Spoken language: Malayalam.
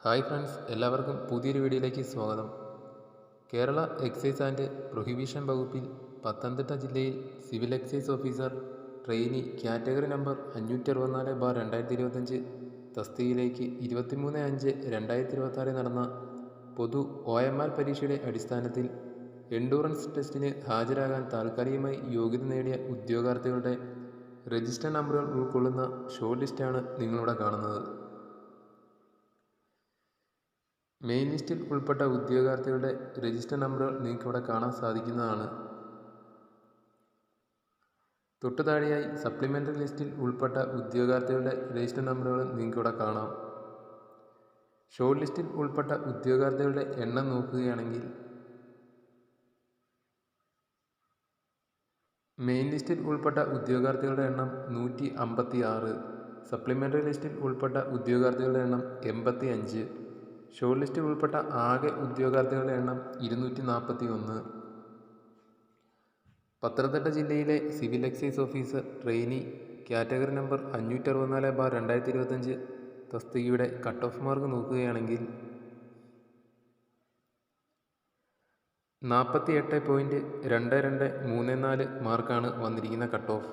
ഹായ് ഫ്രണ്ട്സ്, എല്ലാവർക്കും പുതിയൊരു വീഡിയോയിലേക്ക് സ്വാഗതം. കേരള എക്സൈസ് ആൻഡ് പ്രൊഹിബിഷൻ വകുപ്പിൽ പത്തനംതിട്ട ജില്ലയിൽ civil excise officer trainee category number 564/2025 തസ്തികയിലേക്ക് 23/5/2026 നടന്ന പൊതു OMR പരീക്ഷയുടെ അടിസ്ഥാനത്തിൽ എൻഡൂറൻസ് ടെസ്റ്റിന് ഹാജരാകാൻ താൽക്കാലികമായി യോഗ്യത നേടിയ ഉദ്യോഗാർത്ഥികളുടെ രജിസ്റ്റർ നമ്പറുകൾ ഉൾക്കൊള്ളുന്ന ഷോർട്ട് ലിസ്റ്റാണ് നിങ്ങളിവിടെ കാണുന്നത്. മെയിൻ ലിസ്റ്റിൽ ഉൾപ്പെട്ട ഉദ്യോഗാർത്ഥികളുടെ രജിസ്റ്റർ നമ്പറുകൾ നിങ്ങൾക്കിവിടെ കാണാൻ സാധിക്കുന്നതാണ്. തൊട്ടു താഴെയായി സപ്ലിമെൻ്ററി ലിസ്റ്റിൽ ഉൾപ്പെട്ട ഉദ്യോഗാർത്ഥികളുടെ രജിസ്റ്റർ നമ്പറുകൾ നിങ്ങൾക്കിവിടെ കാണാം. ഷോർട്ട് ലിസ്റ്റിൽ ഉൾപ്പെട്ട ഉദ്യോഗാർത്ഥികളുടെ എണ്ണം നോക്കുകയാണെങ്കിൽ മെയിൻ ലിസ്റ്റിൽ ഉൾപ്പെട്ട ഉദ്യോഗാർത്ഥികളുടെ എണ്ണം 156, സപ്ലിമെൻ്ററി ലിസ്റ്റിൽ ഉൾപ്പെട്ട ഉദ്യോഗാർത്ഥികളുടെ എണ്ണം 85, ഷോർട്ട് ലിസ്റ്റിൽ ഉൾപ്പെട്ട ആകെ ഉദ്യോഗാർത്ഥികളുടെ എണ്ണം 241. പത്തനംതിട്ട ജില്ലയിലെ civil excise officer trainee category number 564/2025 തസ്തികയുടെ കട്ട് ഓഫ് മാർക്ക് നോക്കുകയാണെങ്കിൽ 48.2234 മാർക്കാണ് വന്നിരിക്കുന്ന കട്ട് ഓഫ്.